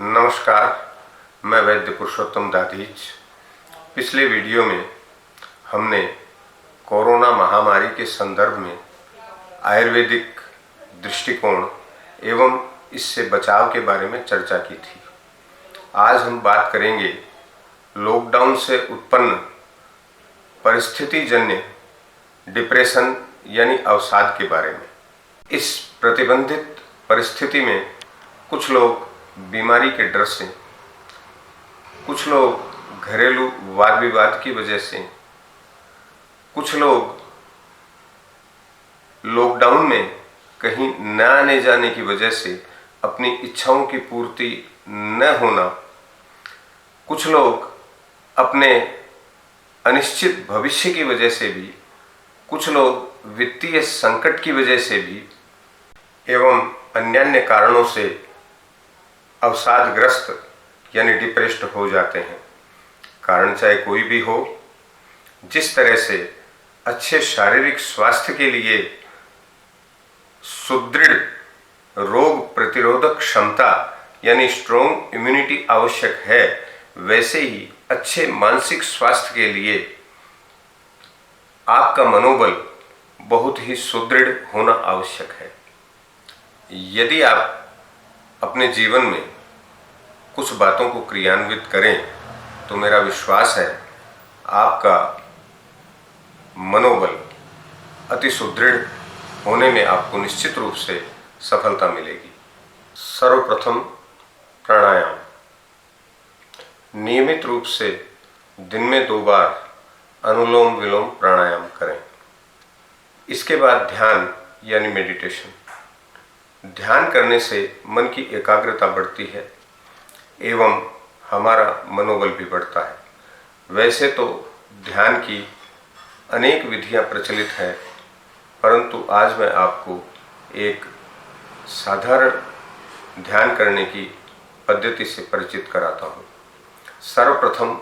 नमस्कार, मैं वैद्य पुरुषोत्तम दाधीच। पिछले वीडियो में हमने कोरोना महामारी के संदर्भ में आयुर्वेदिक दृष्टिकोण एवं इससे बचाव के बारे में चर्चा की थी। आज हम बात करेंगे लॉकडाउन से उत्पन्न परिस्थितिजन्य डिप्रेशन यानी अवसाद के बारे में। इस प्रतिबंधित परिस्थिति में कुछ लोग बीमारी के डर से, कुछ लोग घरेलू वाद विवाद की वजह से, कुछ लोग लॉकडाउन में कहीं न आने जाने की वजह से अपनी इच्छाओं की पूर्ति न होना, कुछ लोग अपने अनिश्चित भविष्य की वजह से भी, कुछ लोग वित्तीय संकट की वजह से भी एवं अन्य कारणों से अवसादग्रस्त यानी डिप्रेस्ड हो जाते हैं। कारण चाहे कोई भी हो, जिस तरह से अच्छे शारीरिक स्वास्थ्य के लिए सुदृढ़ रोग प्रतिरोधक क्षमता यानी स्ट्रॉन्ग इम्यूनिटी आवश्यक है, वैसे ही अच्छे मानसिक स्वास्थ्य के लिए आपका मनोबल बहुत ही सुदृढ़ होना आवश्यक है। यदि आप अपने जीवन में कुछ बातों को क्रियान्वित करें तो मेरा विश्वास है आपका मनोबल अति सुदृढ़ होने में आपको निश्चित रूप से सफलता मिलेगी। सर्वप्रथम प्राणायाम। नियमित रूप से दिन में 2 बार अनुलोम विलोम प्राणायाम करें। इसके बाद ध्यान यानी मेडिटेशन। ध्यान करने से मन की एकाग्रता बढ़ती है एवं हमारा मनोबल भी बढ़ता है। वैसे तो ध्यान की अनेक विधियां प्रचलित हैं, परंतु आज मैं आपको एक साधारण ध्यान करने की पद्धति से परिचित कराता हूँ। सर्वप्रथम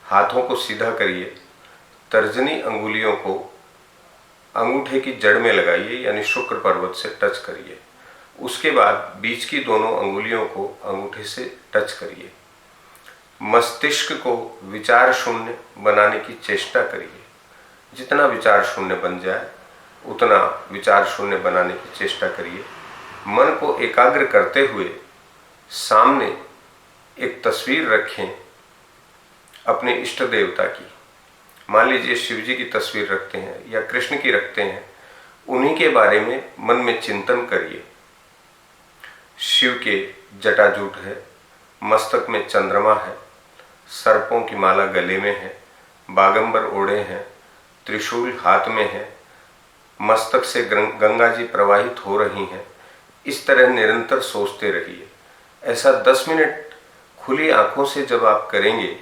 हाथों को सीधा करिए, तर्जनी अंगुलियों को अंगूठे की जड़ में लगाइए यानी शुक्र पर्वत से टच करिए। उसके बाद बीच की दोनों अंगुलियों को अंगूठे से टच करिए। मस्तिष्क को विचार शून्य बनाने की चेष्टा करिए। जितना विचार शून्य बन जाए उतना विचार शून्य बनाने की चेष्टा करिए। मन को एकाग्र करते हुए सामने एक तस्वीर रखें अपने इष्ट देवता की। मान लीजिए शिव जी की तस्वीर रखते हैं या कृष्ण की रखते हैं, उन्हीं के बारे में मन में चिंतन करिए। शिव के जटाजूट है, मस्तक में चंद्रमा है, सर्पों की माला गले में है, बागंबर ओढ़े हैं, त्रिशूल हाथ में है, मस्तक से गंगा जी प्रवाहित हो रही हैं। इस तरह निरंतर सोचते रहिए। ऐसा 10 मिनट खुली आंखों से जब आप करेंगे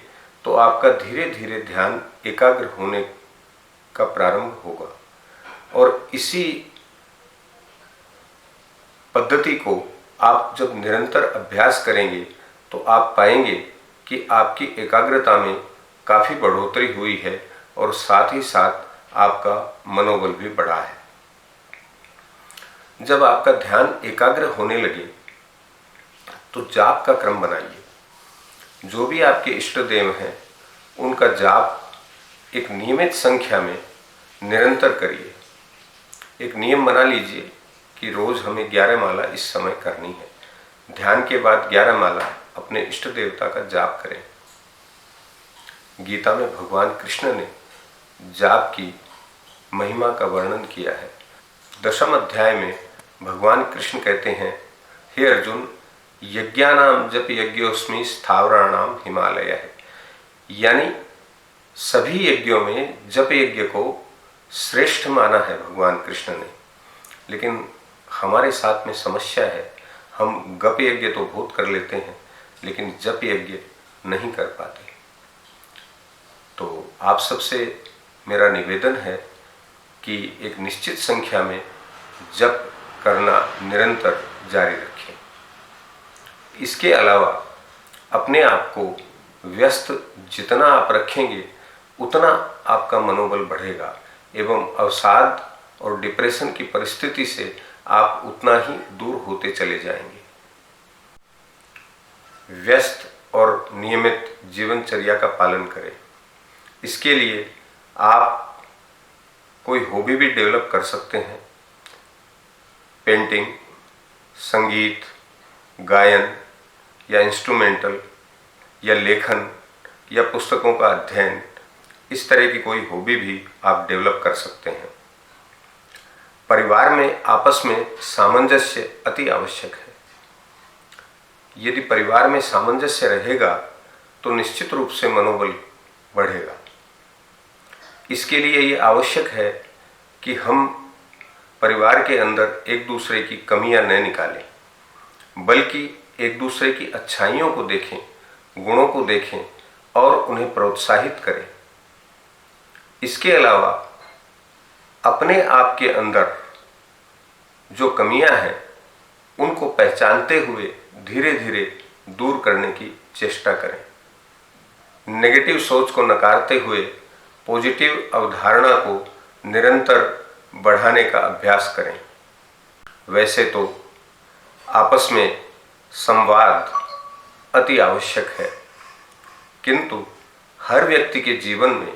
तो आपका धीरे धीरे ध्यान एकाग्र होने का प्रारंभ होगा। और इसी पद्धति को आप जब निरंतर अभ्यास करेंगे तो आप पाएंगे कि आपकी एकाग्रता में काफ़ी बढ़ोतरी हुई है और साथ ही साथ आपका मनोबल भी बढ़ा है। जब आपका ध्यान एकाग्र होने लगे तो जाप का क्रम बनाइए। जो भी आपके इष्ट देव हैं उनका जाप एक नियमित संख्या में निरंतर करिए। एक नियम बना लीजिए कि रोज हमें 11 माला इस समय करनी है। ध्यान के बाद 11 माला अपने इष्ट देवता का जाप करें। गीता में भगवान कृष्ण ने जाप की महिमा का वर्णन किया है। 10वें अध्याय में भगवान कृष्ण कहते हैं, हे अर्जुन, यज्ञानाम जप यज्ञोस्मि स्थावराणाम हिमालय है। यानी सभी यज्ञों में जप यज्ञ को श्रेष्ठ माना है भगवान कृष्ण ने। लेकिन हमारे साथ में समस्या है, हम गप यज्ञ तो बहुत कर लेते हैं लेकिन जप यज्ञ नहीं कर पाते। तो आप सबसे मेरा निवेदन है कि एक निश्चित संख्या में जप करना निरंतर जारी रखें। इसके अलावा अपने आप को व्यस्त जितना आप रखेंगे उतना आपका मनोबल बढ़ेगा एवं अवसाद और डिप्रेशन की परिस्थिति से आप उतना ही दूर होते चले जाएंगे। व्यस्त और नियमित जीवनचर्या का पालन करें। इसके लिए आप कोई हॉबी भी डेवलप कर सकते हैं। पेंटिंग, संगीत, गायन या इंस्ट्रूमेंटल या लेखन या पुस्तकों का अध्ययन, इस तरह की कोई हॉबी भी आप डेवलप कर सकते हैं। परिवार में आपस में सामंजस्य अति आवश्यक है। यदि परिवार में सामंजस्य रहेगा तो निश्चित रूप से मनोबल बढ़ेगा। इसके लिए ये आवश्यक है कि हम परिवार के अंदर एक दूसरे की कमियां न निकालें, बल्कि एक दूसरे की अच्छाइयों को देखें, गुणों को देखें और उन्हें प्रोत्साहित करें। इसके अलावा अपने आप के अंदर जो कमियां हैं उनको पहचानते हुए धीरे धीरे दूर करने की चेष्टा करें। नेगेटिव सोच को नकारते हुए पॉजिटिव अवधारणा को निरंतर बढ़ाने का अभ्यास करें। वैसे तो आपस में संवाद अति आवश्यक है, किंतु हर व्यक्ति के जीवन में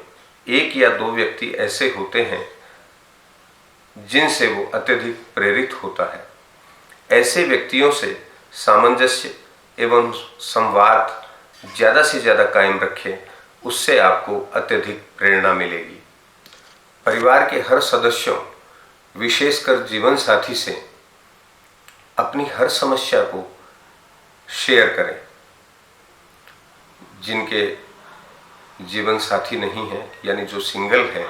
एक या दो व्यक्ति ऐसे होते हैं जिनसे वो अत्यधिक प्रेरित होता है। ऐसे व्यक्तियों से सामंजस्य एवं संवाद ज़्यादा से ज़्यादा कायम रखें, उससे आपको अत्यधिक प्रेरणा मिलेगी। परिवार के हर सदस्यों, विशेषकर जीवन साथी से अपनी हर समस्या को शेयर करें। जिनके जीवन साथी नहीं है, यानी जो सिंगल है,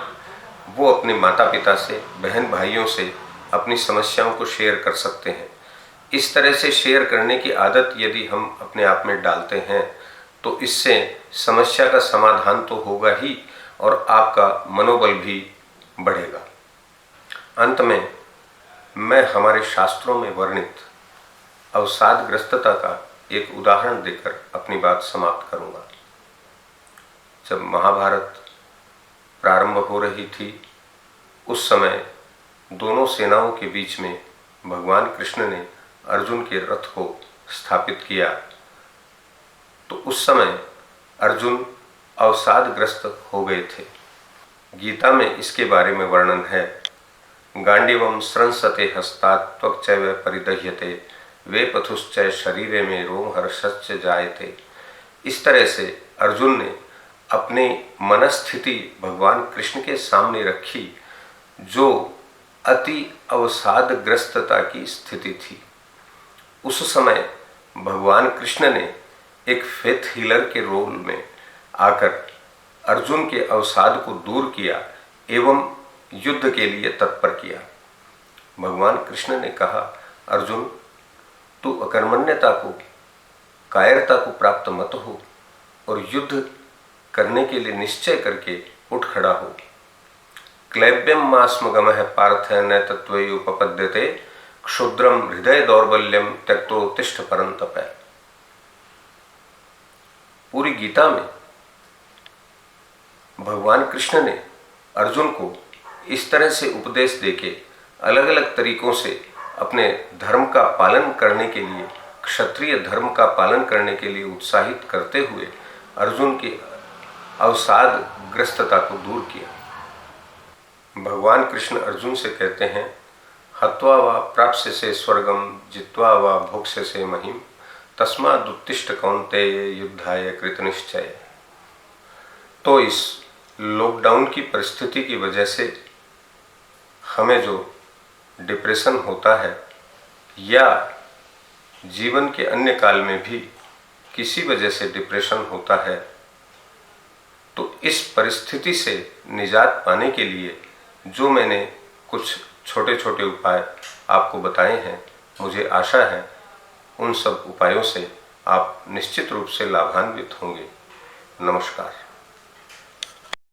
वो अपने माता पिता से, बहन भाइयों से अपनी समस्याओं को शेयर कर सकते हैं। इस तरह से शेयर करने की आदत यदि हम अपने आप में डालते हैं तो इससे समस्या का समाधान तो होगा ही और आपका मनोबल भी बढ़ेगा। अंत में मैं हमारे शास्त्रों में वर्णित अवसादग्रस्तता का एक उदाहरण देकर अपनी बात समाप्त करूंगा। जब महाभारत प्रारंभ हो रही थी, उस समय दोनों सेनाओं के बीच में भगवान कृष्ण ने अर्जुन के रथ को स्थापित किया। तो उस समय अर्जुन अवसादग्रस्त हो गए थे। गीता में इसके बारे में वर्णन है। गांडीवम स्रंसते हस्तात् त्वक्चैव परिदह्यते वेपथुश्च शरीरे में रोमहर्षश्च जायते। इस तरह से अर्जुन ने अपनी मनस्थिति भगवान कृष्ण के सामने रखी, जो अति अवसादग्रस्तता की स्थिति थी। उस समय भगवान कृष्ण ने एक फेथ हीलर के रोल में आकर अर्जुन के अवसाद को दूर किया एवं युद्ध के लिए तत्पर किया। भगवान कृष्ण ने कहा, अर्जुन, तू अकर्मण्यता को, कायरता को प्राप्त मत हो और युद्ध करने के लिए निश्चय करके उठ खड़ा हो। क्लैब्यम मास्मगमः पार्थ न तत्त्वयुपपद्यते क्षुद्रम हृदय दौर्बल्यम त्यक्तो तिष्ठ परंतप। पूरी गीता में भगवान कृष्ण ने अर्जुन को इस तरह से उपदेश देके अलग अलग तरीकों से अपने धर्म का पालन करने के लिए, क्षत्रिय धर्म का पालन करने के लिए उत्साहित करते हुए अर्जुन की अवसादग्रस्तता को दूर किया। भगवान कृष्ण अर्जुन से कहते हैं, हत्वा वा प्राप्स्यसे स्वर्गम जित्वा वा भोक्ष्यसे महिम तस्मादुत्तिष्ठ कौन्तेय युद्धाय कृतनिश्चय। तो इस लॉकडाउन की परिस्थिति की वजह से हमें जो डिप्रेशन होता है या जीवन के अन्य काल में भी किसी वजह से डिप्रेशन होता है, तो इस परिस्थिति से निजात पाने के लिए जो मैंने कुछ छोटे छोटे उपाय आपको बताए हैं, मुझे आशा है उन सब उपायों से आप निश्चित रूप से लाभान्वित होंगे। नमस्कार।